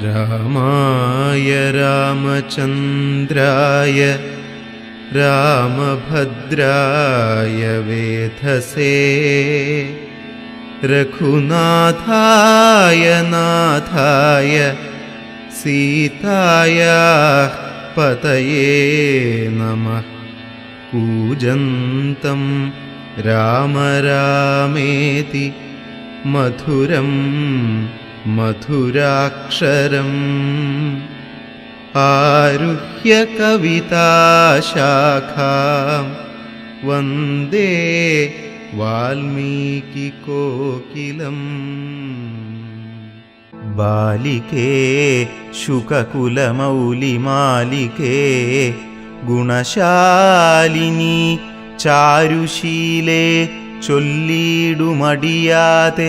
രാമായ രാമചന്ദ്രായ രാമഭദ്രായ വേധസേ രഘുനാഥായ നാഥായ സീതായാഃ പതയേ നമഃ. കൂജന്തം രാമ രാമേതി മധുരം മധുരാക്ഷരം ആരുഹ്യ കവിതാശാഖാം വന്ദേ വാൽമീകികോകിലം. ബാലികേ ശുകകുലമൗലിമാലികേ ഗുണശാലിനി ചാരുശീലേ ചൊല്ലിടുമടിയാതെ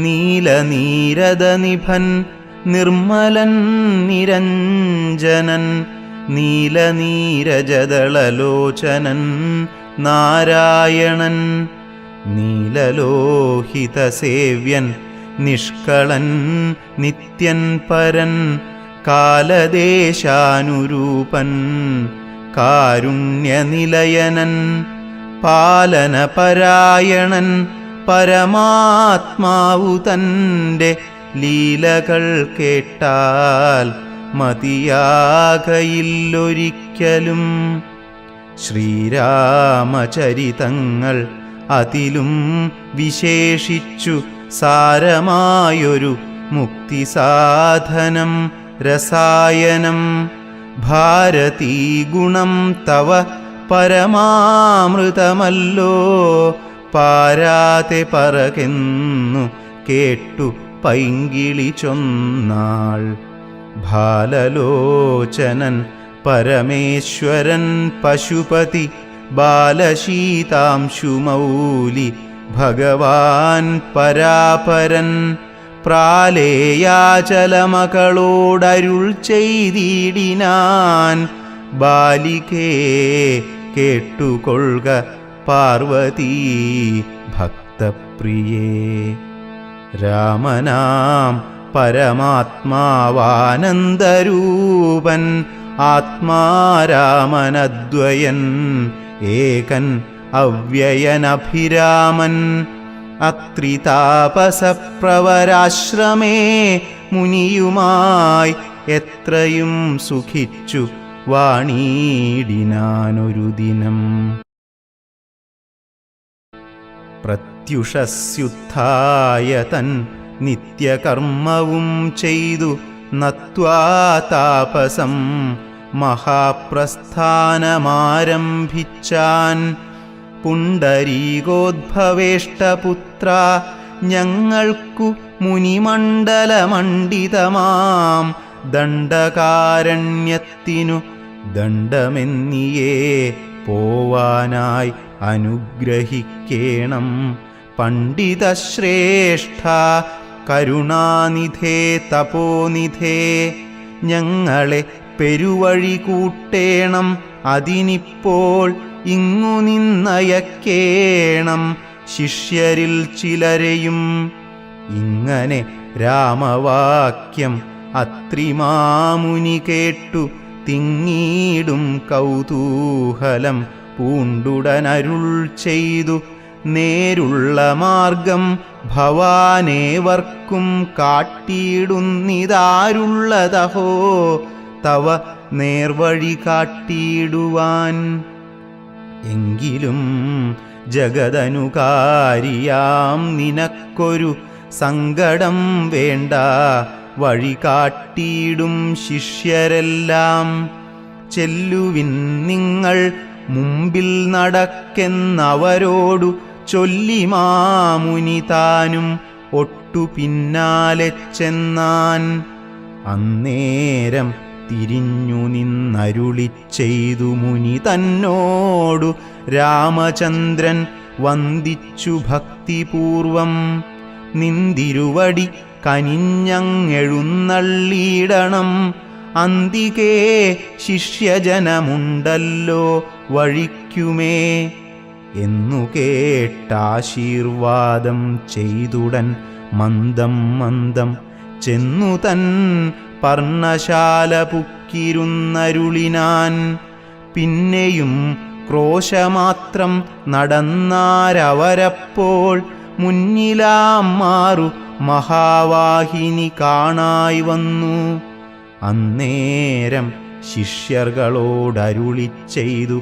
നീലനീരദനിഭൻ നിർമ്മലൻ നിരഞ്ജനൻ നീലനീരജദളലോചനൻ നാരായണൻ നീലലോഹിതസേവ്യൻ നിഷ്കളൻ നിത്യൻ പരൻ കാലദേശാനുരൂപൻ കാരുണ്യനിലയനൻ പാലനപരായണൻ പരമാത്മാവു തൻ്റെ ലീലകൾ കേട്ടാൽ മതിയാകയില്ലൊരിക്കലും. ശ്രീരാമചരിതങ്ങൾ അതിലും വിശേഷിച്ചു സാരമായൊരു മുക്തിസാധനം രസായനം. ഭാരതീ ഗുണം തവ പരമാമൃതമല്ലോ പാരാതെ പറകെന്നു കേട്ടു പൈങ്കിളി ചൊന്നാൾ. ബാലലോചനൻ പരമേശ്വരൻ പശുപതി ബാലശീതാംശുമൗലി ഭഗവാൻ പരാപരൻ പ്രാലേയാചലമകളോടരുൾ ചെയ്തിടിനാൻ. ബാലികേ കേട്ടുകൊള്ളുക പാർവതീ ഭക്തപ്രിയേ. രാമനാം പരമാത്മാവാനന്ദരൂപൻ ആത്മാരാമനദ്വയൻ ഏകൻ അവ്യയനഭിരാമൻ. അത്രിതാപസപ്രവരാശ്രമേ മുനിയുമായി എത്രയും സുഖിച്ചു വാണീടിനാനൊരു ദിനം. പ്രത്യുഷസ്യുത്ഥായ തൻ നിത്യകർമ്മവും ചെയ്തു നത്വാ താപസം മഹാപ്രസ്ഥാനമാരംഭിച്ചാൻ. പുണ്ടരീകോദ്ഭവേഷ്ടപുത്ര ഞങ്ങൾക്കു മുനിമണ്ഡലമണ്ഡിതമാം ദണ്ഡകാരണ്യത്തിനു ദണ്ഡമെന്നിയേ പോവാനായി അനുഗ്രഹിക്കേണം. പണ്ഡിതശ്രേഷ്ഠ കരുണാനിധേ തപോനിധേ ഞങ്ങളെ പെരുവഴി കൂട്ടേണം. അതിനിപ്പോൾ ഇങ്ങു നിന്നയക്കേണം ശിഷ്യരിൽ ചിലരെയും. ഇങ്ങനെ രാമവാക്യം അത്രിമാമുനി കേട്ടു തിങ്ങീടും കൗതൂഹലം പൂണ്ടുടനരുൾ ചെയ്തു. നേരുള്ള മാർഗം ഭവാനേവർക്കും കാട്ടിയിടുന്നിതാരുള്ളതഹോ തവ നേർവഴി കാട്ടിയിടുവാൻ. എങ്കിലും ജഗദനുകാരിയാം നിനക്കൊരു സങ്കടം വേണ്ട, വഴി കാട്ടിയിടും ശിഷ്യരെല്ലാം. ചെല്ലുവിൻ നിങ്ങൾ മുമ്പിൽ നടക്കെന്നവരോടു ചൊല്ലി മാമുനി താനും ഒട്ടു പിന്നാലെ ചെന്നാൻ. അന്നേരം തിരിഞ്ഞു നിന്നരുളിച്ചെയ്തു മുനി തന്നോടു രാമചന്ദ്രൻ വന്ദിച്ചു ഭക്തിപൂർവം. നിന്തിരുവടി കനിഞ്ഞങ്ങെഴുന്നള്ളിയിടണം, അന്തികേ ശിഷ്യജനമുണ്ടല്ലോ വഴിക്കുമേ എന്നു കേട്ടാശീർവാദം ചെയ്തുടൻ മന്ദം മന്ദം ചെന്നു തൻ പർണശാല പുക്കിരുന്നരുളിനാൻ. പിന്നെയും ക്രോശമാത്രം നടന്നാരവരപ്പോൾ മുന്നിലാം മാറു മഹാവാഹിനി കാണായി വന്നു. അന്നേരം ശിഷ്യർകളോടരുളി ചെയ്തു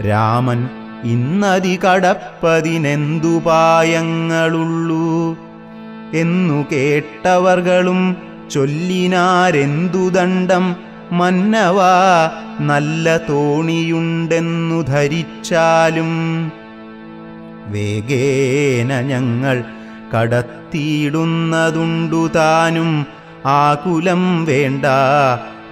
രാമൻ, ഇന്നതി കടപ്പതിനെന്തുപായങ്ങളുള്ളൂ എന്നു കേട്ടവർകളും ചൊല്ലിനാരെന്തു ദണ്ഡം. മന്നവ, നല്ല തോണിയുണ്ടെന്നു ധരിച്ചാലും വേഗേന ഞങ്ങൾ കടത്തിയിടുന്നതുണ്ടു താനും. ആകുലം വേണ്ട,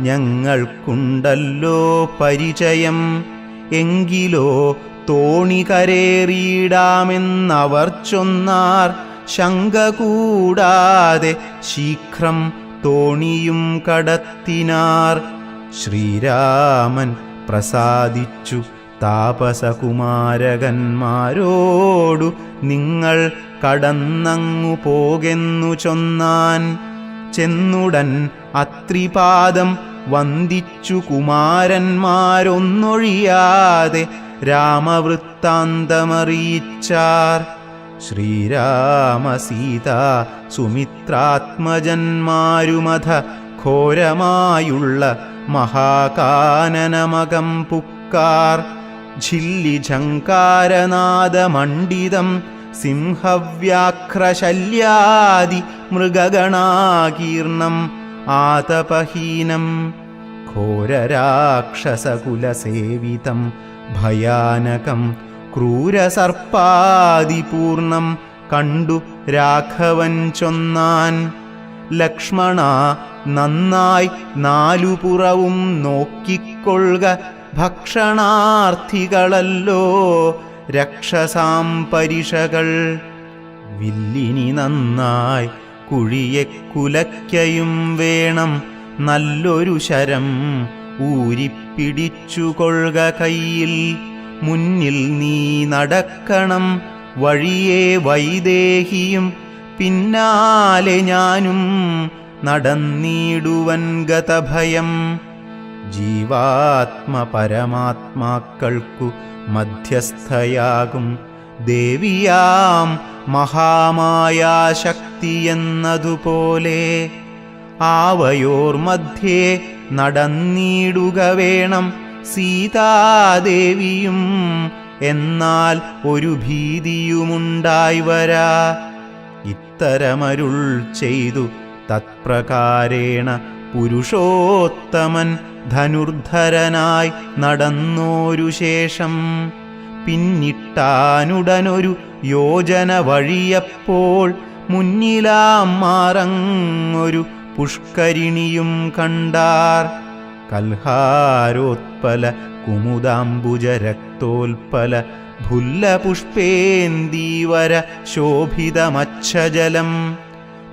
ഞങ്ങൾക്കുണ്ടല്ലോ പരിചയം. എങ്കിലോ തോണി കരേറിയിടാമെന്നവർ ചൊന്നാർ. ശങ്ക കൂടാതെ ശീഘ്രം തോണിയും കടത്തിനാർ. ശ്രീരാമൻ പ്രസാദിച്ചു താപസകുമാരകന്മാരോടു നിങ്ങൾ കടന്നങ്ങു പോകെന്നു ചൊന്നാൻ. ചെന്നുടൻ അത്രിപാദം വന്ദിച്ചു കുമാരന്മാരൊന്നൊഴിയാതെ രാമവൃത്താന്തമറിയിച്ചാർ. ശ്രീരാമസീത സുമിത്രാത്മജന്മാരുമധ ഘോരമായുള്ള മഹാകാനനമകം പുക്കാർ. ഝില്ലിഝങ്കാരനാദമണ്ഡിതം സിംഹവ്യാഘ്രശല്യാദി മൃഗഗണാകീർണം ആതപഹീനം. ഘോരരാക്ഷസകുലസേവിതം ഭയാനകം ക്രൂരസർപ്പാദിപൂർണം കണ്ടു രാഘവൻ ചൊന്നാൻ. ലക്ഷ്മണ, നന്നായി നാലുപുറവും നോക്കിക്കൊള്ളുക. ഭക്ഷണാർത്ഥികളല്ലോ രക്ഷസാം പരിഷകൾ. വില്ലിനി നന്നായി കുഴിയെ കുലയ്ക്കയും വേണം. നല്ലൊരു ശരം ഊരിപ്പിടിച്ചുകൊള്ളുക കയ്യിൽ. മുന്നിൽ നീ നടക്കണം, വഴിയെ വൈദേഹിയും പിന്നാലെ ഞാനും. നടന്നിടുവൻ ഗതഭയം. ജീവാത്മ പരമാത്മാക്കൾക്കു മധ്യസ്ഥയാകും ദേവിയാം മഹാമായാശക്തിയെന്നതുപോലെ ആവയോർ മധ്യേ നടന്നിടുക വേണം സീതാദേവിയും. എന്നാൽ ഒരു ഭീതിയുമുണ്ടായി വരാ. ഇത്തരമരുൾ ചെയ്തു തത്പ്രകാരേണ പുരുഷോത്തമൻ ധനുർധരനായി നടന്നോരു ശേഷം. പിന്നിട്ടാനുടനൊരു യോജന വഴിയപ്പോൾ മുന്നിലാം മാറങ്ങൊരു പുഷ്കരിണിയും കണ്ടാർ. കൽഹാരോത്പല കുമുദാംബുജരക്തോൽപല ഭുല്ലപുഷ്പേന്ദീവര ശോഭിതമച്ഛജലം.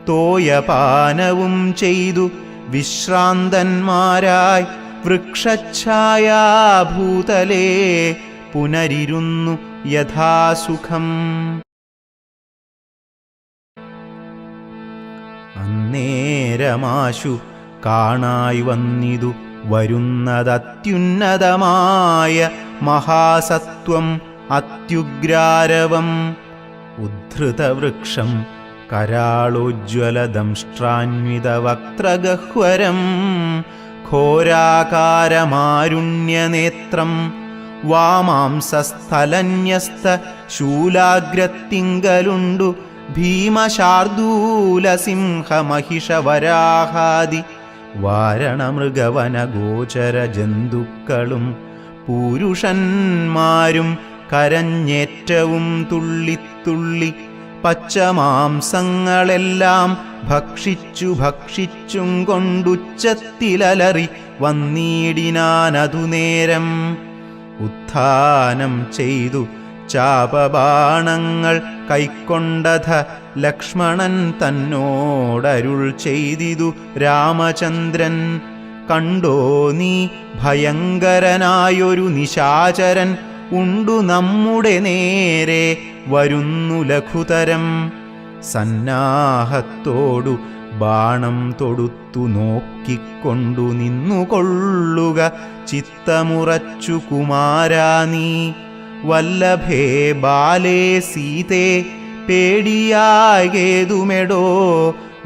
തോയപാനവും ചെയ്തു വിശ്രാന്തന്മാരായി വൃക്ഷഛായാഭൂതലേ പുനരിരുന്നു യഥാസുഖം. അന്നേരമാശു കാണായി വന്നിതു വരുന്നതത്യുന്നതമായ മഹാസത്വം അത്യുഗ്രാരവം. ഉദ്ധൃതവൃക്ഷം കരാളോജ്വലദംഷ്ട്രാന്വിതവക്ത്രഗഹ്വരം ഘോരാകാരമാരുണ്യനേത്രം. വാമാംസസ്ഥലന്യസ്ത ശൂലാഗ്രത്തിങ്കലുണ്ടു ഭീമശാർദൂലസിംഹമഹിഷവരാഹാദി വാരണമൃഗവനഗോചര ജന്തുക്കളും പുരുഷന്മാരും കരഞ്ഞേറ്റവും തുള്ളിത്തുള്ളി പച്ചമാംസങ്ങളെല്ലാം ഭക്ഷിച്ചും കൊണ്ടുച്ചത്തിലലറി വന്നിടിനാനതു നേരം. ഉത്ഥാനം ചെയ്തു ചാപബാണങ്ങൾ കൈക്കൊണ്ടഥ ലക്ഷ്മണൻ തന്നോടരുൾ ചെയ്തിതു രാമചന്ദ്രൻ. കണ്ടോ നീ ഭയങ്കരനായൊരു നിശാചരൻ ഉണ്ടു നമ്മുടെ നേരെ വരുന്നു ലഘുതരം. സന്നാഹത്തോടു ബാണം തൊടുത്തു നോക്കിക്കൊണ്ടു നിന്നുകൊള്ളുക ചിത്തമുറച്ചു കുമാരാ നീ. വല്ലഭേ ബാലേ സീതേ പേടിയാകേതുമെടോ,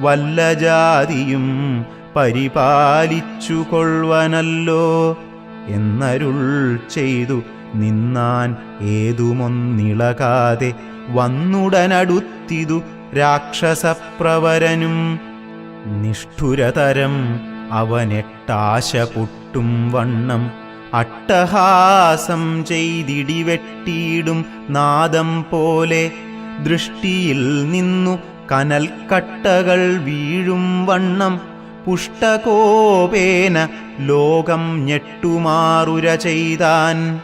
വല്ല ജാതിയും പരിപാലിച്ചു കൊള്ളുവനല്ലോ എന്നരുൾ ചെയ്തു നിന്നാൻ. ഏതുമൊന്നിളകാതെ വന്നുടനടുത്തിതു രാക്ഷസപ്രവരനും. നിഷ്ഠുരതരം അവനെട്ടാശ പൊട്ടും വണ്ണം അട്ടഹാസം ചെയ്തിടിവെട്ടിയിടും നാദം പോലെ. ദൃഷ്ടിയിൽ നിന്നു കനൽക്കട്ടകൾ വീഴും വണ്ണം പുഷ്ടകോപേന ലോകം ഞെട്ടുമാറുര ചെയ്താൻ.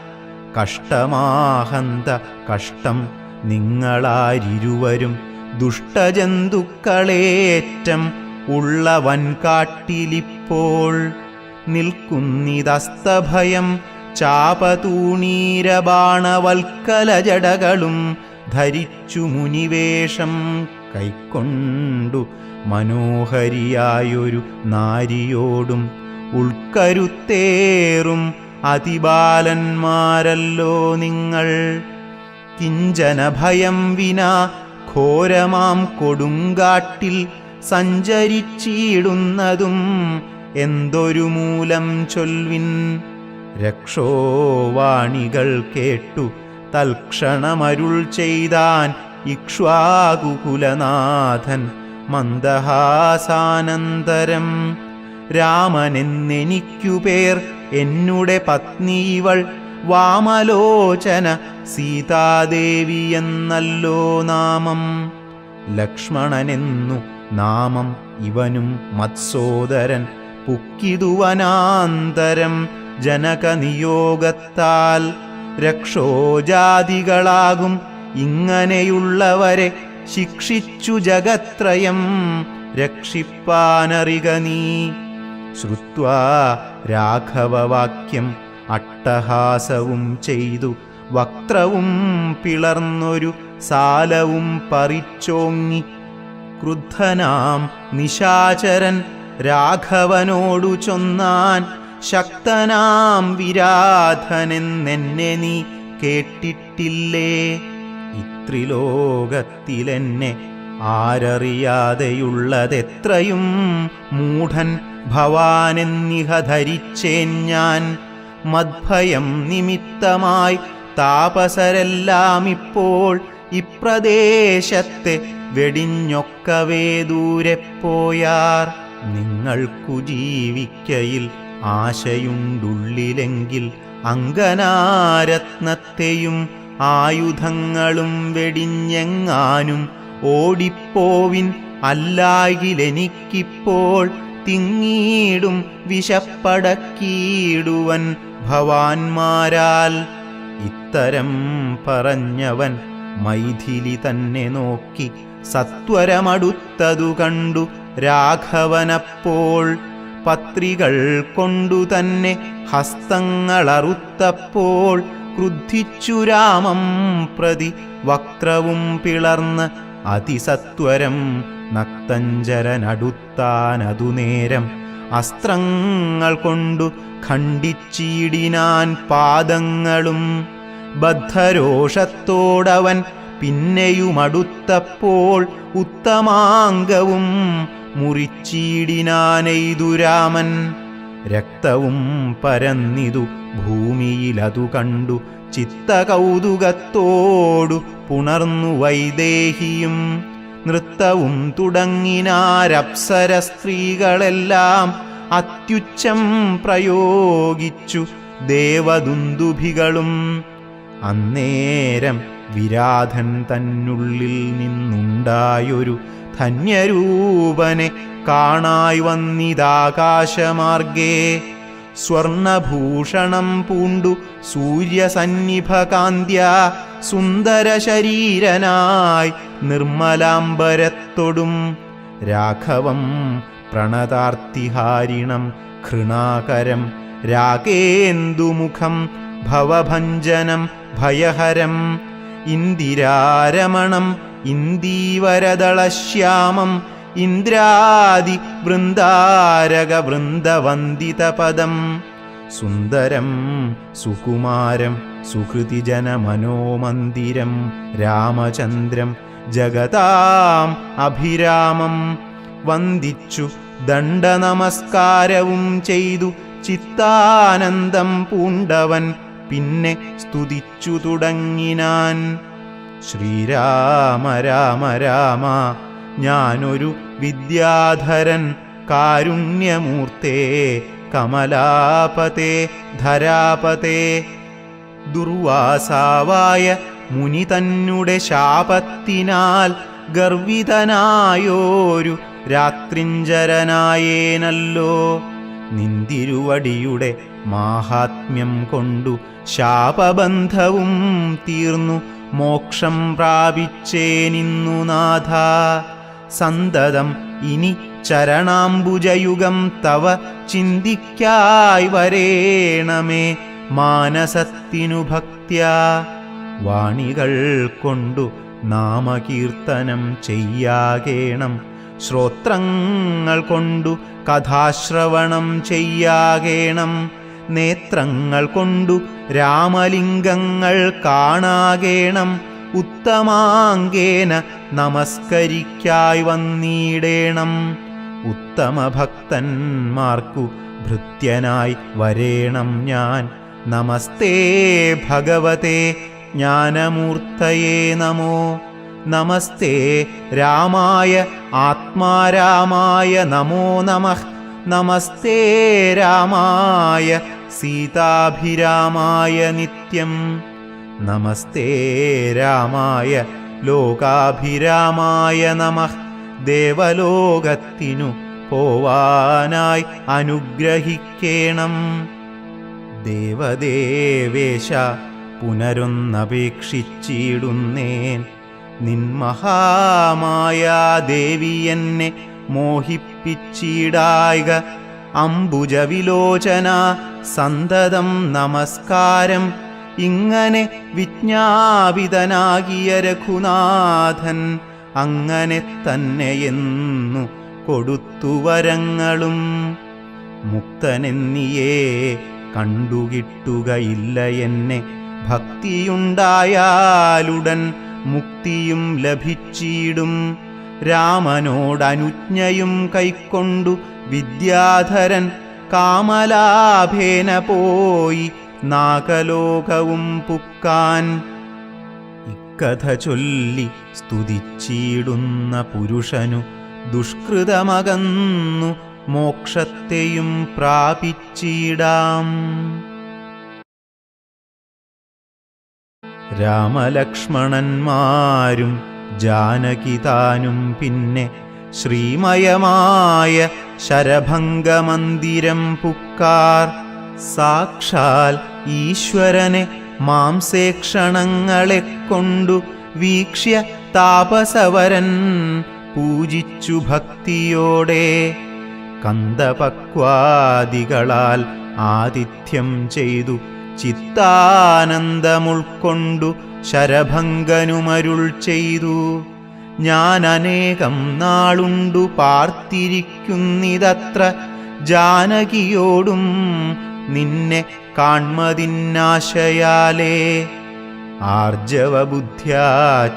കഷ്ടമാഹന്ത കഷ്ടം നിങ്ങളാരിരുവരും ദുഷ്ടജന്തുക്കളേറ്റം ഉള്ള വൻകാട്ടിലിപ്പോൾ. നിൽക്കുന്നിതസ്തഭയം ചാപതൂണീരബാണവൽക്കലജടകളും ധരിച്ചു മുനിവേഷം കൈക്കൊണ്ടു മനോഹരിയായൊരു നാരിയോടും. ഉൾക്കരുത്തേറും അതിബാലന്മാരല്ലോ നിങ്ങൾ. കിഞ്ചന ഭയം വിനാ ഘോരമാം കൊടുങ്കാട്ടിൽ സഞ്ചരിച്ചിടുന്നതും എന്തൊരു മൂലം ചൊൽവിൻ. രക്ഷോവാണികൾ കേട്ടു തൽക്ഷണമരുൾ ചെയ്താൻ ഇക്ഷ്വാകുകുലനാഥൻ മന്ദഹാസാനന്തരം. രാമനെന്നെനിക്കു പേർ, എന്നുടെ പത്നി ഇവൾ വാമലോചന സീതാദേവി എന്നല്ലോ നാമം. ലക്ഷ്മണനെന്നു നാമം ഇവനും മത്സോദരൻ പുക്കിതുവനാന്തരം ജനകനിയോഗത്താൽ. രക്ഷോജാതികളാകും ഇങ്ങനെയുള്ളവരെ ശിക്ഷിച്ചു ജഗത്രയം രക്ഷിപ്പാനറിക നീ. ശ്രുത്വാ രാഘവവാക്യം അട്ടഹാസവും ചെയ്തു വക്ത്രവും പിളർന്നൊരു സാലവും പറിച്ചോങ്ങി. ക്രുദ്ധനാം നിശാചരൻ രാഘവനോടു ചൊന്നാൻ, ശക്തനാം വിരാധനെന്നെന്നെ നീ കേട്ടിട്ടില്ലേ? ഇത്രിലോകത്തിലെന്നെ ആരറിയാതെയുള്ളതെത്രയും മൂഢൻ ഭവാനെന്നിഹ ധരിച്ചേൻ ഞാൻ. മദ്ഭയം നിമിത്തമായി താപസരെല്ലാം ഇപ്പോൾ ഇപ്രദേശത്തെ വെടിഞ്ഞൊക്കവേ ദൂരെ പോയാർ. നിങ്ങൾക്കു ജീവിക്കയിൽ ആശയുണ്ടുള്ളിലെങ്കിൽ അങ്കനാരത്നത്തെയും ആയുധങ്ങളും വെടിഞ്ഞെങ്ങാനും ഓടിപ്പോവിൻ. അല്ലായിലെനിക്കിപ്പോൾ തിങ്ങീടും വിശപ്പടക്കിയിടുവൻ ഭവാന്മാരാൽ. ഇത്തരം പറഞ്ഞവൻ മൈഥിലി തന്നെ നോക്കി സത്വരമടുത്തതു കണ്ടു രാഘവനപ്പോൾ. പത്രികൾ കൊണ്ടു തന്നെ ഹസ്തങ്ങളറുത്തപ്പോൾ ക്രുദ്ധിച്ചു രാമം പ്രതി വക്രവും പിളർന്ന് അതിസത്വരം നക്തഞ്ചരനടുത്താനതു നേരം. അസ്ത്രങ്ങൾ കൊണ്ടു ഖണ്ഡിച്ചിടിനാൻ പാദങ്ങളും. ബദ്ധരോഷത്തോടവൻ പിന്നെയുമടുത്തപ്പോൾ ഉത്തമാംഗവും മുറിച്ചിടിനാനെയ്തുരാമൻ. രക്തവും പരന്നിതു ഭൂമിയിലതു കണ്ടു ചിത്തകൗതുകത്തോടു പുണർന്നു വൈദേഹിയും. നൃത്തവും തുടങ്ങിനാരപ്സര സ്ത്രീകളെല്ലാം അത്യുച്ചം പ്രയോഗിച്ചു ദേവദുന്ദുഭികളും. അന്നേരം വിരാധൻ തന്നുള്ളിൽ നിന്നുണ്ടായൊരു ധന്യരൂപനെ കാണായി വന്നിതാകാശമാർഗേ. സ്വർണഭൂഷണം പൂണ്ടു സൂര്യസന്നിഭകാന്ത്യ സുന്ദര ശരീരനായി നിർമ്മലാംബരത്തൊടും. രാഘവം പ്രണതാർത്തിഹാരിണം ഘൃണാകരം രാഗേന്ദുമുഖം ഭവഭഞ്ജനം ഭയഹരം. ഇന്ദിരാരമണം ഇന്ദീവരദളശ്യാമം ഇന്ദ്രാദി വൃന്ദാരക വൃന്ദവന്ദിതപദം സുന്ദരം സുകുമാരം സുഹൃതിജനമനോമന്ദിരം രാമചന്ദ്രം ജഗതാം അഭിരാമം വന്ദിച്ചു ദണ്ഡനമസ്കാരവും ചെയ്തു ചിത്താനന്ദം പൂണ്ടവൻ പിന്നെ സ്തുതിച്ചു തുടങ്ങിനാൻ. ശ്രീരാമ രാമ രാമ ഞാനൊരു വിദ്യാധരൻ കാരുണ്യമൂർത്തേ കമലാപതേ ധരാപതേ. ദുർവാസാവായ മുനി തന്നെ ശാപത്തിനാൽ ഗർവിതനായോരു രാത്രിഞ്ചരനായേനല്ലോ. നിന്തിരുവടിയുടെ മാഹാത്മ്യം കൊണ്ടു ശാപബന്ധവും തീർന്നു മോക്ഷം പ്രാപിച്ചേനിന്നു നാഥ. സന്തതം ഇനി ചരണാംബുജയുഗം തവ ചിന്തിക്കായി വരേണമേ മാനസത്തിനു ഭക്ത്യാ. വാണികൾ കൊണ്ടു നാമകീർത്തനം ചെയ്യാകേണം, ശ്രോത്രങ്ങൾ കൊണ്ടു കഥാശ്രവണം ചെയ്യാകേണം, നേത്രങ്ങൾ കൊണ്ടു രാമലിംഗങ്ങൾ കാണാകേണം, ഉത്തമാംഗേന നമസ്കരിക്കായി വന്നിടേണം. ഉത്തമഭക്തന്മാർക്കു ഭൃത്യനായി വരേണം ഞാൻ. നമസ്തേ ഭഗവതേ ജ്ഞാനമൂർത്തയേ നമോ. നമസ്തേ രാമായ ആത്മാരാമായ നമോ നമഃ. നമസ്തേ രാമായ സീതാഭിരാമായ നിത്യം. നമസ്തേ രാമായ ലോകാഭിരാമായ നമഃ. ദേവലോകത്തിനു പോവാനായി അനുഗ്രഹിക്കേണം. ദേവദേവേശ പുനരൊന്നപേക്ഷിച്ചിടുന്നേൻ. നിൻമഹാമായാദേവി എന്നെ മോഹിപ്പിച്ചിടായിക. അംബുജവിലോചന സന്തതം നമസ്കാരം. ഇങ്ങനെ വിജ്ഞാപിതനാകിയ രഘുനാഥൻ അങ്ങനെ തന്നെയെന്നു കൊടുത്തു വരങ്ങളും. മുക്തനെന്നിയേ കണ്ടുകിട്ടുകയില്ല എന്നെ. ഭക്തിയുണ്ടായാലുടൻ മുക്തിയും ലഭിച്ചിടും. രാമനോടനുജ്ഞയും കൈക്കൊണ്ടു വിദ്യാധരൻ കാമലാഭേന പോയി നാഗലോകവും പുക്കാൻ. ഇക്കഥ ചൊല്ലി സ്തുതിച്ചിടുന്ന പുരുഷനു ദുഷ്കൃതമകന്നു മോക്ഷത്തെയും പ്രാപിച്ചിടാം. രാമലക്ഷ്മണന്മാരും ജാനകിതാനും പിന്നെ ശ്രീമയമായ ശരഭംഗമന്ദിരം പുക്കാർ. സാക്ഷാൽ ഈശ്വരനെ മാംസേക്ഷണങ്ങളെ കൊണ്ടു വീക്ഷ്യ താപസവരൻ പൂജിച്ചു ഭക്തിയോടെ. കന്ദപക്വാദികളാൽ ആതിഥ്യം ചെയ്തു ചിത്താനന്ദമുൾക്കൊണ്ടു ശരഭംഗനുമരുൾ ചെയ്തു. ഞാൻ അനേകം നാളുണ്ടു പാർത്തിരിക്കുന്നിതത്ര ജാനകിയോടും നിന്നെ കാൺമതിന്നാശയാലേ. ആർജവബുദ്ധ്യാ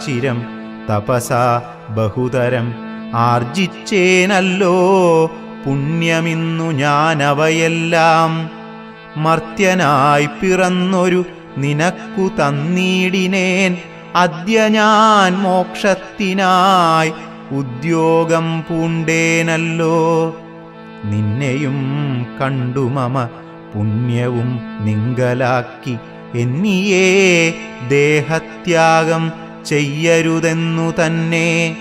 ചിരം തപസാ ബഹുതരം ആർജിച്ചേനല്ലോ പുണ്യമിന്നു ഞാനവയെല്ലാം. മർത്യനായി പിറന്നൊരു നിനക്കു തന്നീടിനേൻ അദ്യ ഞാൻ മോക്ഷത്തിനായി ഉദ്യോഗം പൂണ്ടേനല്ലോ. നിന്നെയും കണ്ടു മമ പുണ്യവും നിങ്കലാക്കി എന്നിയേ ദേഹത്യാഗം ചെയ്യരുതെന്നു തന്നെ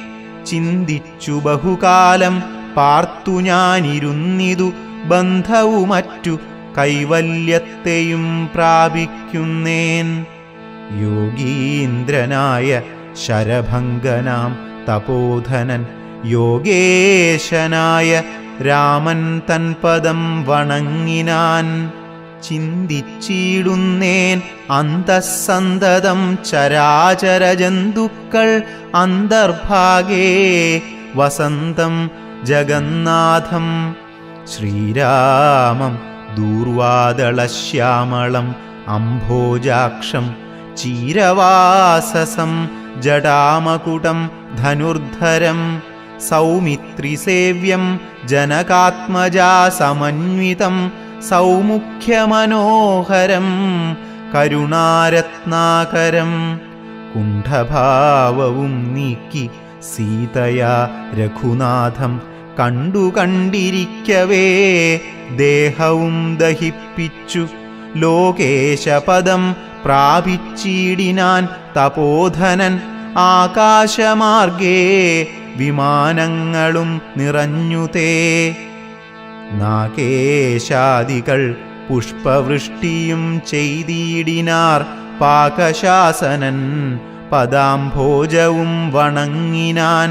ചിന്തിച്ചു ബഹുകാലം പാർത്തു ഞാനിരുന്നിതു. ബന്ധവുമറ്റു കൈവല്യത്തെയും പ്രാപിക്കുന്നേൻ. യോഗീന്ദ്രനായ ശരഭംഗനാം തപോധനൻ യോഗേശനായ രാമൻ തൻപദം വണങ്ങിനാൻ. ചിന്തിച്ചിടുന്നേൻ അന്തസ്സന്തതം ചരാചര ജന്തുക്കൾ അന്തർഭാഗേ വസന്തം ജഗന്നാഥം ശ്രീരാമം ദൂർവാദളശ്യാമളം അംഭോജാക്ഷം ചീരവാസസം ജടാമകുടം ധനുർധരം സൗമിത്രിസേവ്യം ജനകാത്മജാ സമന്വിതം സൗമുഖ്യമനോഹരം കരുണാരത്നാകരം കുണ്ഠഭാവവും നീക്കി സീതയാ രഘുനാഥം കണ്ടിരിക്കവേ ദേഹവും ദഹിപ്പിച്ചു ലോകേശപദം പ്രാപിച്ചിടിനാൻ തപോധനൻ ആകാശമാർഗേ വിമാനങ്ങളും നിറഞ്ഞുതേ നാഗേശാദികൾ പുഷ്പവൃഷ്ടിയും ചെയ്തിടിനാർ പാകശാസനൻ പദാംഭോജവും വണങ്ങിനാൻ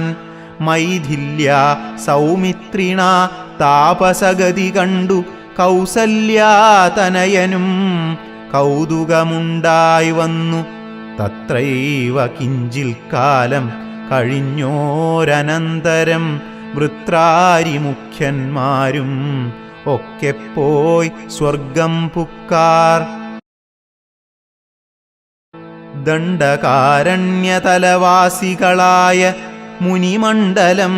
മൈഥില്യ സൗമിത്രിണ താപസഗതി കണ്ടു കൗസല്യാതനയനും കൗതുകമുണ്ടായി വന്നു തത്രൈവ കിഞ്ചിൽ കാലം കഴിഞ്ഞോരനന്തരം വൃത്രാരിമുഖ്യന്മാരും ഒക്കെ പോയി സ്വർഗം പുക്കാർ ദണ്ഡകാരണ്യതലവാസികളായ മുനിമണ്ഡലം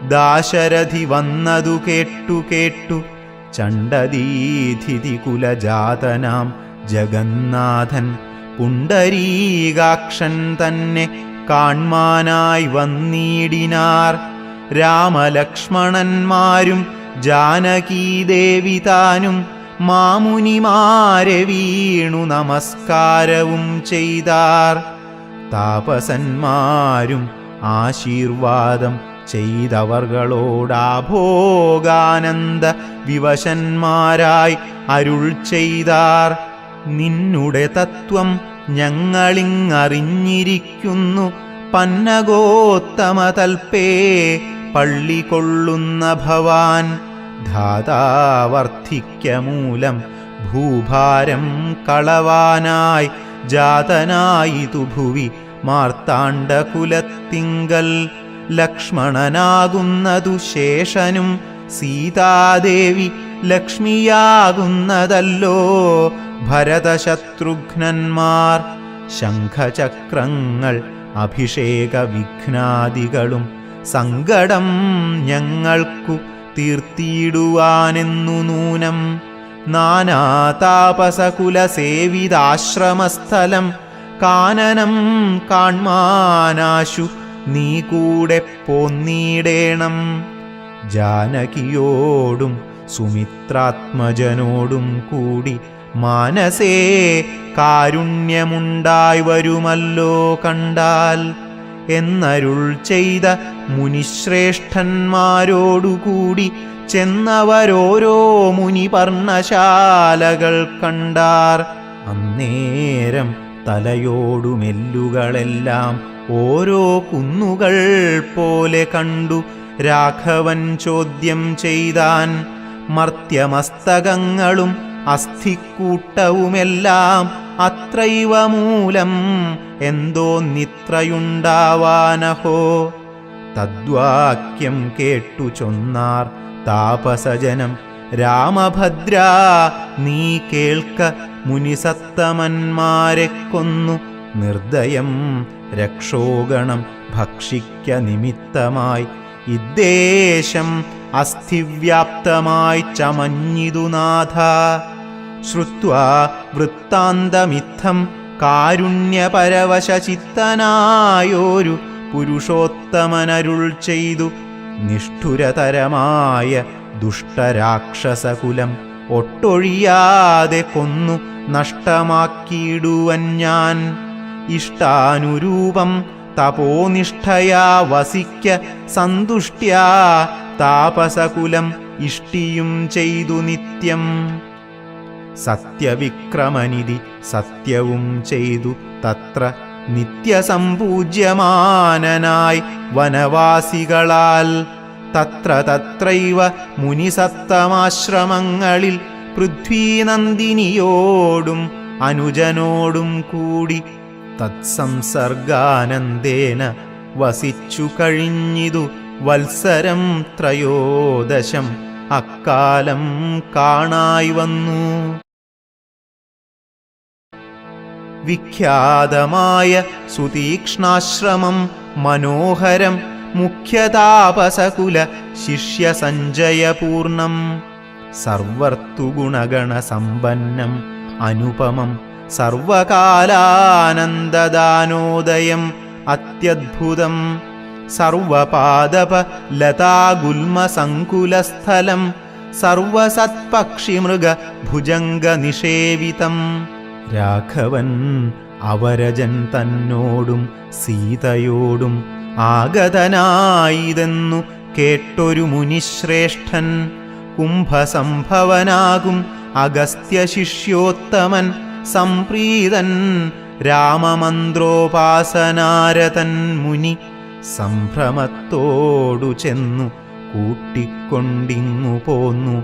ദാശരഥി വന്നതു കേട്ടു ചണ്ഡദീധിതി കുലജാതനാം ജഗന്നാഥൻ പുണ്ടരീകാക്ഷൻ തന്നെ കാൺമാനായി വന്നിടിനാർ രാമലക്ഷ്മണന്മാരും ജാനകീദേവി താനും മാമുനിമാരെ വീണു നമസ്കാരവും ചെയ്താർ താപസന്മാരും ആശീർവാദം ചെയ്തവർകളോടാഭോഗാനന്ദ വിവശന്മാരായി അരുൾ ചെയ്താർ നിന്നുടെ തത്വം ഞങ്ങളിങ്ങറിഞ്ഞിരിക്കുന്നു പന്നഗോത്തമതൽപേ പള്ളി കൊള്ളുന്ന ഭവാൻ ധാതാവർദ്ധിക്യമൂലം ഭൂഭാരം കളവാനായി ജാതനായിതു ഭുവി മാർത്താണ്ഡകുലത്തിങ്കൽ ലക്ഷ്മണനാകുന്നതു ശേഷനും സീതാദേവി ലക്ഷ്മിയാകുന്നതല്ലോ ഭരതശത്രുഘ്നന്മാർ ശംഖചക്രങ്ങൾ അഭിഷേക വിഘ്നാദികളും സങ്കടം ഞങ്ങൾക്കു തീർത്തിയിടുവാനെന്നു നൂനം നാനാതാപസകുലസേവിതാശ്രമസ്ഥലം കാനനം കാൺമാനാശു നീ കൂടെ പോന്നീടേണം ജാനകിയോടും സുമിത്രാത്മജനോടും കൂടി മാനസേ കാരുണ്യമുണ്ടായി വരുമല്ലോ കണ്ടാൽ എന്നരുൾ ചെയ്ത മുനിശ്രേഷ്ഠന്മാരോടുകൂടി ചെന്നവരോരോ മുനിപർണശാലകൾ കണ്ടാർ അന്നേരം തലയോടുമെല്ലുകളെല്ലാം ഓരോ കുന്നുകൾ പോലെ കണ്ടു രാഘവൻ ചോദ്യം ചെയ്താൻ മർത്യമസ്തകങ്ങളും അസ്ഥിക്കൂട്ടവുമെല്ലാം അത്രൈവ മൂലം എന്തോ നിത്രയുണ്ടാവാനഹോ തദ്വാക്യം കേട്ടു ചൊന്നാർ താപസജനം രാമഭദ്ര നീ കേൾക്ക മുനിസത്തമന്മാരെ കൊന്നു നിർദ്ദയം രക്ഷോഗണം ഭക്ഷിക്ക നിമിത്തമായി ഇദ്ദേശം അസ്ഥിവ്യാപ്തമായി ചമഞ്ഞിതു നാഥ ശ്രുത്വാ വൃത്താന്തമിത്തം കാരുണ്യപരവശചിത്തനായോരു പുരുഷോത്തമനരുൾ ചെയ്തു നിഷ്ഠുരതരമായ ദുഷ്ടരാക്ഷസകുലം ഒട്ടൊഴിയാതെ കൊന്നു നഷ്ടമാക്കിയിടുവൻ ഞാൻ ഇഷ്ടാനുരൂപം തപോനിഷ്ഠയാ വസിക്ക സന്തുഷ്ട്യാ താപസകുലം ഇഷ്ടിയും ചെയ്തു നിത്യം സത്യവിക്രമനിധി സത്യവും ചെയ്തു തത്ര നിത്യസമ്പൂജ്യമാനനായി വനവാസികളാൽ തത്രൈവ മുനിസത്തമാശ്രമങ്ങളിൽ പൃഥ്വീനന്ദിനിയോടും അനുജനോടും കൂടി തത്സംസർഗാനന്ദേന വസിച്ചു കഴിഞ്ഞിതു വത്സരം ത്രയോദശം അക്കാലം കാണായി വന്നു. വിഖ്യാതമായ സുതീക്ഷ്ണാശ്രമം മനോഹരം മുഖ്യതാപസകുല ശിഷ്യസഞ്ജയപൂർണം സർവർത്തുഗുണഗണസമ്പന്നം അനുപമം സർവകാലാനന്ദദാനോദയം അത്യദ്ഭുതം സർവപാദപലതാഗുൽമസങ്കുലസ്ഥലം സർവസത്പക്ഷിമൃഗ ഭുജംഗനിഷേവിതം. രാഘവൻ അവരജൻ തന്നോടും സീതയോടും ആഗതനായിതെന്നു കേട്ടൊരു മുനിശ്രേഷ്ഠൻ കുംഭസംഭവനാകും അഗസ്ത്യശിഷ്യോത്തമൻ സംപ്രീതൻ രാമമന്ത്രോപാസനാരതൻ മുനി സംഭ്രമത്തോടു ചെന്നു കൂട്ടിക്കൊണ്ടിങ്ങു പോന്നു.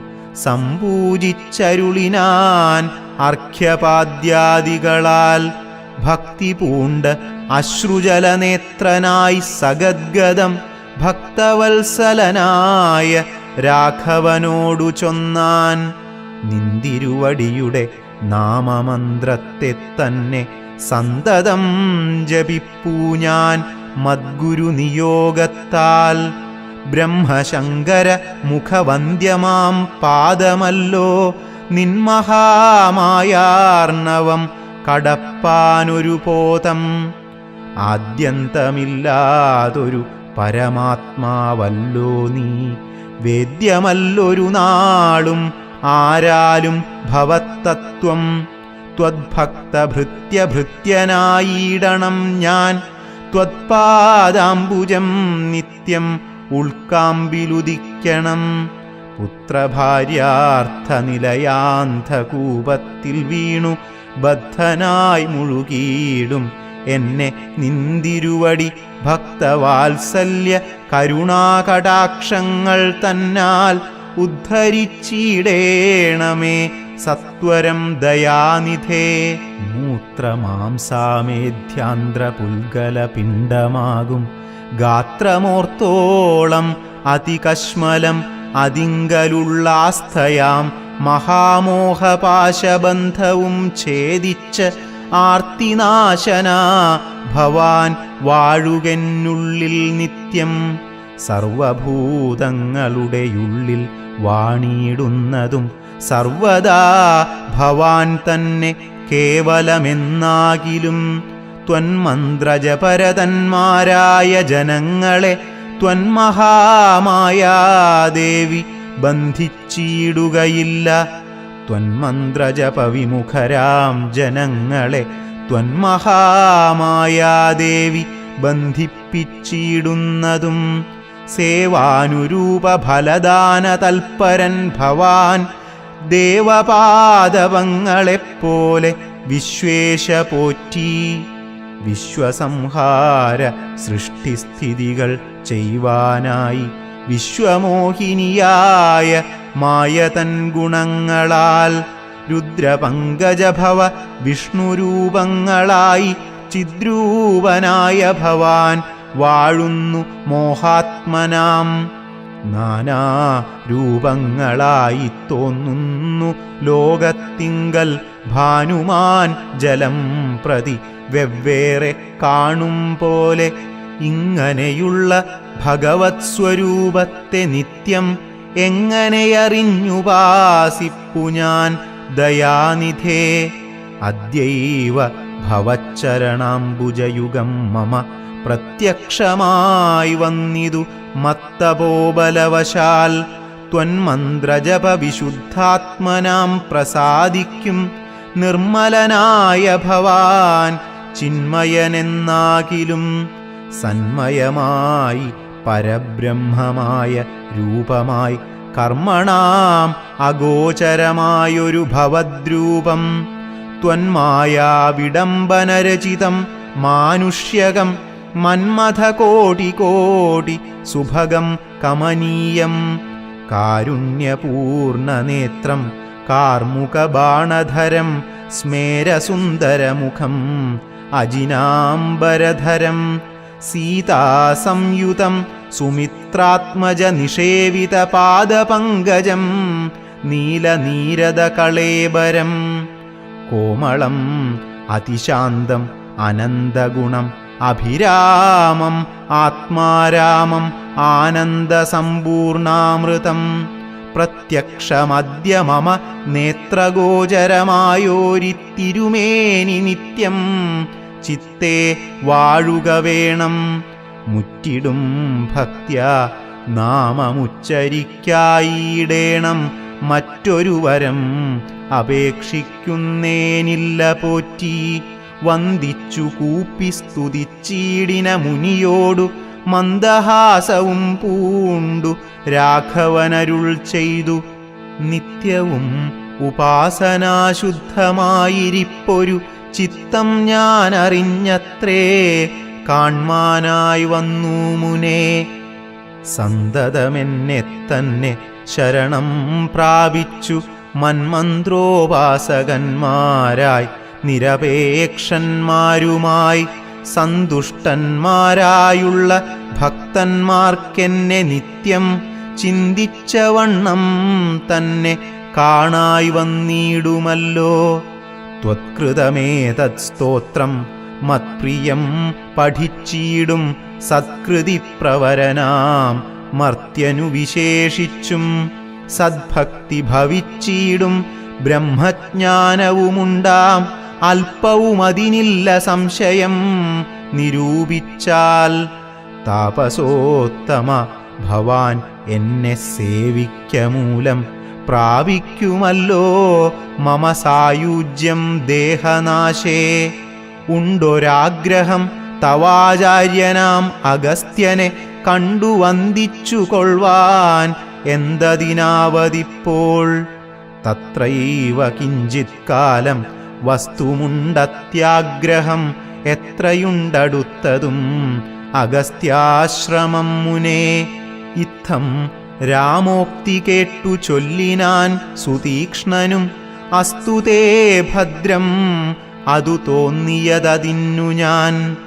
സംപൂജിച്ചരുളിനാൻ അർഘ്യപാദ്യാദികളാൽ ഭക്തി പൂണ്ട് അശ്രുജലനേത്രനായി സഗദ്ഗദം ഭക്തവത്സലനായ രാഘവനോടു ചൊന്നാൻ. നിന്തിരുവടിയുടെ നാമമന്ത്രത്തെ തന്നെ സന്തതം ജപിപ്പൂ ഞാൻ മദ്ഗുരുനിയോഗത്താൽ. ബ്രഹ്മശങ്കര മുഖവന്ദ്യമാം പാദമല്ലോ നിന്മഹാമായാർണവം കടപ്പാനൊരു പോതം. ആദ്യന്തമില്ലാതൊരു പരമാത്മാവല്ലോ നീ, വേദ്യമല്ലൊരു നാളും ആരാലും ഭവത്തത്വം. ത്വദ്ഭക്തഭൃത്യഭൃത്യനായിടണം ഞാൻ, ത്വത്പാദാംബുജം നിത്യം ഉൾക്കാമ്പിലുദിക്കണം. പുത്രഭാര്യാർത്ഥനിലയാന്ധകൂപത്തിൽ വീണു ബദ്ധനായി മുഴുകിയിടും എന്നെ നിന്തിരുവടി ഭക്തവാത്സല്യ കരുണാകടാക്ഷങ്ങൾ തന്നാൽ ഉദ്ധരിച്ചിടേണമേ സത്വരം ദയാനിധേ. മൂത്രമാംസാമേധ്യാന്ത്രപുൽഗലപിണ്ഡമാകും ഗാത്രമോർത്തോളം അതികശ്മലം അതിങ്കലുള്ളാസ്ഥയാം മഹാമോഹപാശബന്ധവും ഛേദിച്ച് ആർത്തിനാശന ഭവാൻ വാഴുകെന്നുള്ളിൽ നിത്യം. സർവഭൂതങ്ങളുടെയുള്ളിൽ വാണിടുന്നതും സർവദാ ഭവാൻ തന്നെ കേവലമെന്നാകിലും. ത്വന്മന്ത്രജപരതന്മാരായ ജനങ്ങളെ ത്വന്മഹാമായാദേവി ബന്ധിച്ചിടുകയില്ല. ത്വന്മന്ത്രജപവിമുഖരാം ജനങ്ങളെ ത്വന്മഹാമായാദേവി ബന്ധിപ്പിച്ചിടുന്നതും. സേവാനുരൂപഫലദാനതൽപരൻ ഭവാൻ ദേവപാദവങ്ങളെപ്പോലെ വിശ്വേശ പോറ്റി. വിശ്വസംഹാര സൃഷ്ടിസ്ഥിതികൾ ചെയ്യുവാനായി വിശ്വമോഹിനിയായ മായതൻ ഗുണങ്ങളാൽ രുദ്രപങ്കജഭവ വിഷ്ണുരൂപങ്ങളായി ചിദ്രൂപനായ ഭവാൻ വാഴുന്നു മോഹാത്മനാം. നാനാ രൂപങ്ങളായി തോന്നുന്നു ലോകത്തിങ്കൽ ഭാനുമാൻ ജലം പ്രതി വെവ്വേറെ കാണും പോലെ. ഇങ്ങനെയുള്ള ഭഗവത് സ്വരൂപത്തെ നിത്യം എങ്ങനെയറിഞ്ഞുപാസിപ്പു ഞാൻ ദയാനിധേ. അദ്യൈവ ഭവച്ചരണാംബുജയുഗം മമ പ്രത്യക്ഷമായി വന്നിതു മത്തപോബലവശാൽ. ത്വന്മന്ത്രജപവിശുദ്ധാത്മനാം പ്രസാദിക്കും നിർമ്മലനായ ഭവാൻ ചിന്മയനെന്നാകിലും. സന്മയമായി പരബ്രഹ്മമായ രൂപമായി കർമ്മണാം അഗോചരമായൊരു ഭവദ്രൂപം. ത്വന്മായാവിഡംബനരചിതം മാനുഷ്യകം മന്മഥകോടികോടി സുഭഗം കമനീയം. കാരുണ്യപൂർണനേത്രം കാർമുകബാണധരം സ്മേരസുന്ദരമുഖം അജിനാംബരധരം. സീതാസംയുതം സുമിത്രാത്മജ നിഷേവിത പാദപങ്കജം നീലനീരദകളേബരം കോമളം അതിശാന്തം അനന്തഗുണം അഭിരാമം ആത്മാരാമം ആനന്ദസമ്പൂർണാമൃതം പ്രത്യക്ഷമദ്യ മമ നേത്രഗോചരമായോരിത്തിരുമേനി നിത്യം ചിത്തേ വാഴുക വേണം. മുറ്റിടും ഭക്ത്യാ നാമമുച്ചരിക്കായിടേണം. മറ്റൊരു വരം അപേക്ഷിക്കുന്നേനില്ല പോറ്റി. വന്ദിച്ചു കൂപ്പി സ്തുതിച്ചീടിന മുനിയോടു മന്ദഹാസവും പൂണ്ടു രാഘവനരുൾ ചെയ്തു. നിത്യവും ഉപാസനാശുദ്ധമായിരിപ്പൊരു ചിത്തം ഞാൻ അറിഞ്ഞത്രേ കാൺമാനായി വന്നു മുനേ. സന്തതമെന്നെ തന്നെ ശരണം പ്രാപിച്ചു മന്മന്ത്രോപാസകന്മാരായി നിരപേക്ഷന്മാരുമായി സന്തുഷ്ടന്മാരായുള്ള ഭക്തന്മാർക്കെന്നെ നിത്യം ചിന്തിച്ചവണ്ണം തന്നെ കാണായി വന്നിടുമല്ലോ. ത്വത്കൃതമേതത് സ്തോത്രം മത്പ്രിയം പഠിച്ചിടും സത്കൃതിപ്രവരനാം മർത്യനു വിശേഷിച്ചും സദ്ഭക്തി ഭവിച്ചിടും ബ്രഹ്മജ്ഞാനവുമുണ്ടാം. അല്പവുമതിനില്ല സംശയം നിരൂപിച്ചാൽ. താപസോത്തമ ഭവാൻ എന്നെ സേവിക്കമൂലം പ്രാപിക്കുമല്ലോ മമ സായുജ്യം ദേഹനാശേ. ഉണ്ടൊരാഗ്രഹം തവാചാര്യനാം അഗസ്ത്യനെ കണ്ടു വന്ദിച്ചു കൊള്ളുവാൻ എന്തതിനാവതിപ്പോൾ. തത്രൈവ കിഞ്ചിത് കാലം വസ്തുമുണ്ടത്യാഗ്രഹം എത്രയുണ്ടടുത്തതും അഗസ്ത്യാശ്രമം മുനേ. ഇത്തം രാമോക്തി കേട്ടു ചൊല്ലിനാൻ സുതീക്ഷ്ണനും. അസ്തുതേ ഭദ്രം അതു തോന്നിയതതിന്നു ഞാൻ.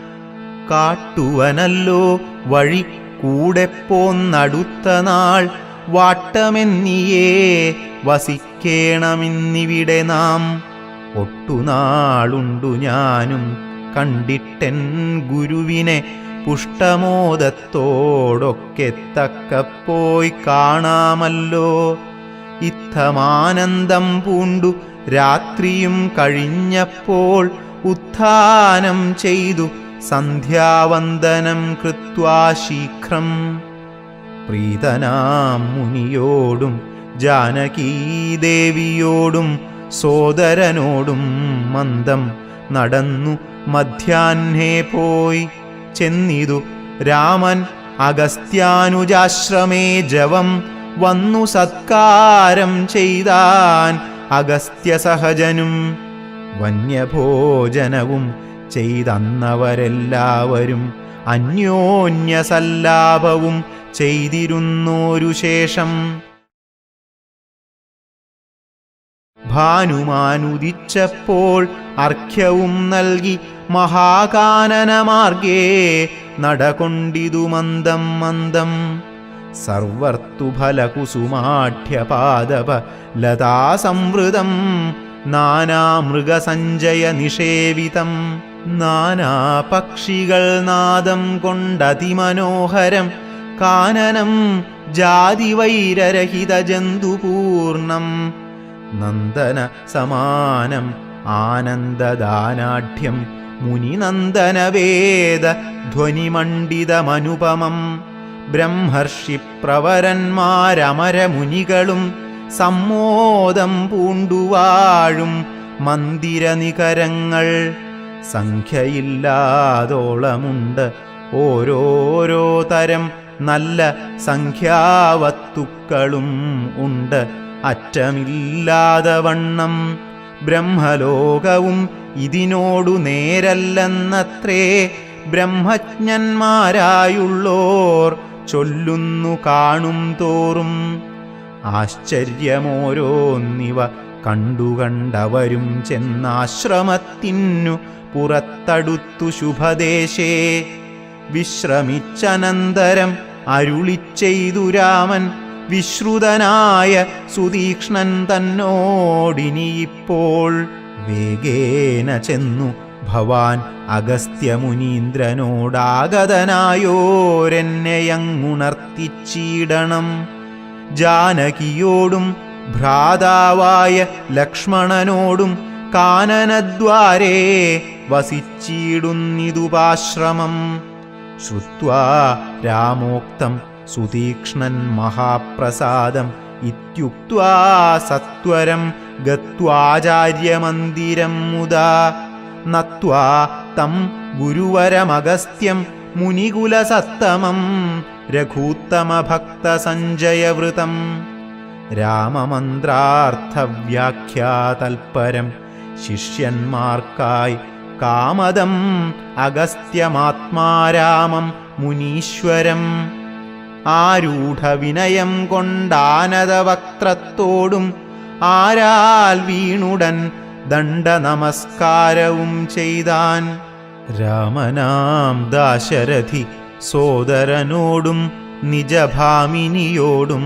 കാട്ടുവനല്ലോ വഴി കൂടെ പോന്നടുത്ത നാൾ വാട്ടമെന്നിയേ വസിക്കേണമിന്നിവിടെ നാം. ഒട്ടുനാളുണ്ടു ഞാനും കണ്ടിട്ടെൻ ഗുരുവിനെ പുഷ്ടമോദത്തോടൊക്കെ തക്കപ്പോയി കാണാമല്ലോ. ഇത്തമാനന്ദം പൂണ്ടു രാത്രിയും കഴിഞ്ഞപ്പോൾ ഉത്ഥാനം ചെയ്തു സന്ധ്യാവന്ദനം കൃത്വാ ശീഘ്രം. പ്രീതനാം മുനിയോടും ജാനകീദേവിയോടും സോദരനോടും മന്ദം നടന്നു മധ്യാഹ്നേ പോയി ചെന്നിതു രാമൻ അഗസ്ത്യാനുജാശ്രമേ. ജവം വന്നു സത്കാരം ചെയ്താൻ അഗസ്ത്യസഹജനും. വന്യഭോജനവും ചെയ്തന്നവരെല്ലാവരും അന്യോന്യസല്ലാപവും ചെയ്തിരുന്നോരു ശേഷം. ഭാനുമാനുദിച്ചപ്പോൾ അർഘ്യവും നൽകി മഹാകാനനമാർഗേ നടകൊണ്ടിതു മന്ദം മന്ദം. സർവർത്തുഫലകുസുമാഢ്യപാദപ ലതാസംവൃതം നാനാമൃഗസഞ്ജയ നിഷേവിതം. നാനാപക്ഷികൾ നാദം കൊണ്ടതിമനോഹരം കാനനം ജാതിവൈരരഹിത ജന്തുപൂർണം. നന്ദന സമാനം ആനന്ദദാനാഢ്യം മുനിനന്ദനവേദ ധ്വനിമണ്ഡിതമനുപമം. ബ്രഹ്മർഷിപ്രവരന്മാരമരമുനികളും സമ്മോദം പൂണ്ടുവാഴും മന്ദിരനികരങ്ങൾ. സംഖ്യയില്ലാതോളമുണ്ട് ഓരോരോ തരം നല്ല സംഖ്യാവസ്തുക്കളും ഉണ്ട് അറ്റമില്ലാതെ വണ്ണം. ബ്രഹ്മലോകവും ഇതിനോടു നേരല്ലെന്നത്രേ ബ്രഹ്മജ്ഞന്മാരായുള്ളോർ ചൊല്ലുന്നു കാണും തോറും. ആശ്ചര്യമോരോന്നിവ കണ്ടുകണ്ടവരും ചെന്നാശ്രമത്തിനു പുറത്തടുത്തു ശുഭദേശേ. വിശ്രമിച്ചനന്തരം അരുളിച്ചെയ്തു രാമൻ വിശ്രുതനായ സുതീക്ഷ്ണൻ തന്നോടിനിയിപ്പോൾ. വേഗേന ചെന്നു ഭവാൻ അഗസ്ത്യമുനീന്ദ്രനോടാഗതനായോരെന്നെയങ്ങുണർത്തിച്ചീടണം. ജാനകിയോടും ഭ്രാതാവായ ലക്ഷ്മണനോടും കാനനദ്വാരേ വസിച്ചിടുന്നിതുപാശ്രമം. ശ്രുത്വാ രാമോക്തം സുതീക്ഷ്ണൻ മഹാപ്രസാദം ഇത്യുക്ത്വാ സത്വരം ഗത്വാചാര്യമന്ദിരം മുദാ. നത്വാ തം ഗുരുവരമഗസ്ത്യം മുനികുലസത്തമം രഘൂത്തമഭക്തസഞ്ജയവൃതം. രാമമന്ത്രാർത്ഥവ്യാഖ്യാതൽപരം ശിഷ്യന്മാർക്കായി കാമദം അഗസ്ത്യമാത്മാരാമം മുനീശ്വരം. ആരൂഢവിനയം കൊണ്ടാനതവക്ത്രത്തോടും ആരാൽ വീണുടൻ ദണ്ഡനമസ്കാരവും ചെയ്താൻ. രാമനാം ദാശരഥി സോദരനോടും നിജഭാമിനിയോടും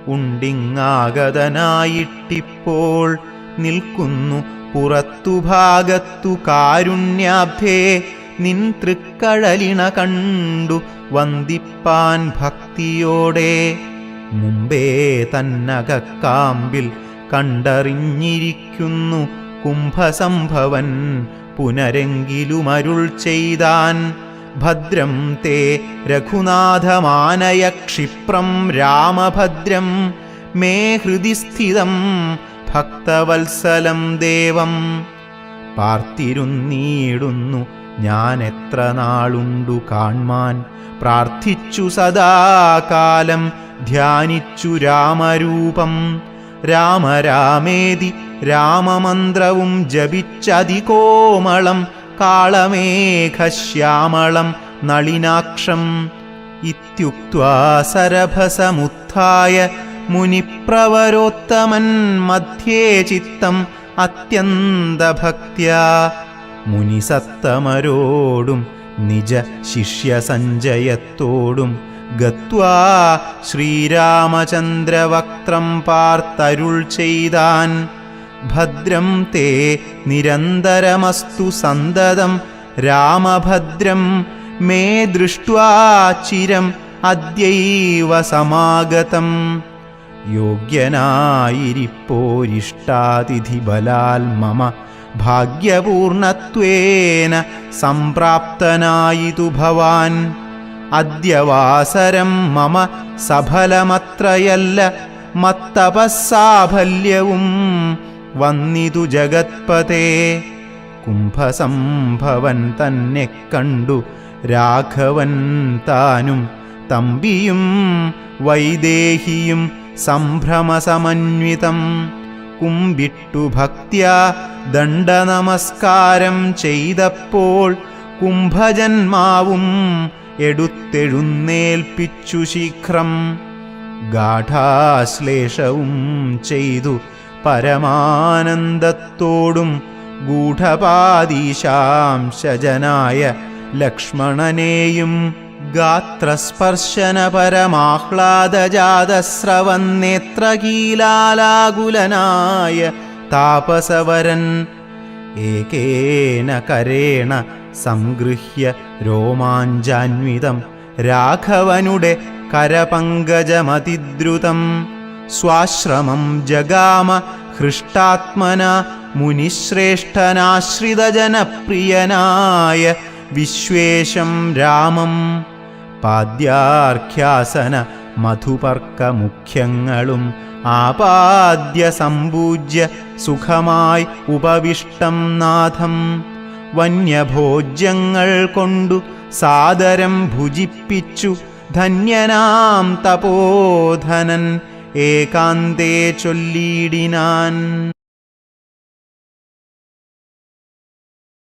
ഉണ്ടിങ്ങാഗതനായിട്ടിപ്പോൾ നിൽക്കുന്നു പുറത്തുഭാഗത്തു കാരുണ്യാബ്ധേ. നിൻ തൃക്കഴലിണ കണ്ടു വന്ദിപ്പാൻ ഭക്തിയോടെ. മുമ്പേ തന്നകക്കാമ്പിൽ കണ്ടറിഞ്ഞിരിക്കുന്നു കുംഭസംഭവൻ പുനരെങ്കിലുമരുൾ ചെയ്താൻ. ഭദ്രം തേ രഘുനാഥമാനയ ക്ഷിപ്രം രാമഭദ്രം മേ ഹൃദി സ്ഥിതം ഭക്തവത്സലം ദേവം. പാർത്തിരുന്നീടുന്നു ഞാൻ എത്ര നാളുണ്ടു കാൺമാൻ. പ്രാർത്ഥിച്ചു സദാകാലം ധ്യാനിച്ചു രാമരൂപം. രാമരാമേതി രാമമന്ത്രവും ജപിച്ചതികോമളം കാളമേഘശ്യാമളം നളിനാക്ഷം. ഇത്യുക്ത്വാ സരഭസമുത്ഥായ മുനിപ്രവരോത്തമൻ മധ്യേ ചിത്തം അത്യന്തഭക്ത്യാ. മുനിസത്തമരോടും നിജ ശിഷ്യസഞ്ജയത്തോടും ഗത്വാ ശ്രീരാമചന്ദ്രവക്ത്രം പാർത്തരുൾ ചെയ്താൻ. ഭദ്രം തേ നിരന്തരമസ്തു സന്തതം രാമഭദ്രം മേ ദൃഷ്ട്വാ ചിരം അദ്യൈവ സമാഗതം. യോഗ്യനായിരിപ്പോരിഷ്ടാതിഥിബലാൽ മമ ഭാഗ്യപൂർണത്വേന സംപ്രാപ്തനായിതു ഭവാൻ. അദ്യവാസരം മമ സഫലമത്രയല്ല മത്തപസ്സാഫല്യവും വന്നിതു ജഗത്പതേ. കുംഭസംഭവൻ തന്നെ കണ്ടു രാഘവൻ താനും തമ്പിയും വൈദേഹിയും സംഭ്രമസമന്വിതം. കുമ്പിട്ടു ഭക്ത്യാ ദണ്ഡനമസ്കാരം ചെയ്തപ്പോൾ കുംഭജന്മാവും എടുത്തെഴുന്നേൽപ്പിച്ചു ശീഘ്രം. ഗാഠാശ്ലേഷവും ചെയ്തു പരമാനന്ദത്തോടും ഗൂഢപാദീശാംശജനായ ലക്ഷ്മണനെയും ഗാത്രസ്പർശന പരമാഹ്ലാദജാതസ്രവന്നേത്രകീലാലാകുലനായ താപസവരൻ ഏകേന കരേണ സംഗൃഹ്യ രോമാഞ്ചാന്വിതം രാഘവനുടെ കരപങ്കജമതിദ്രുതം. സ്വാശ്രമം ജഗാമ ഹൃഷ്ടാത്മന മുനിശ്രേഷ്ഠനാശ്രിതജനപ്രിയനായ വിശ്വേശം രാമം. പാദ്യാർഖ്യാസന മധുപർക്കമുഖ്യങ്ങളും ആപാദ്യ സമ്പൂജ്യ സുഖമായി ഉപവിഷ്ടം നാഥം. വന്യഭോജ്യങ്ങൾ കൊണ്ടു സാദരം ഭുജിപ്പിച്ചു ധന്യനാം തപോധനൻ ഏകാന്തേ ചൊല്ലിയിടിനാൻ.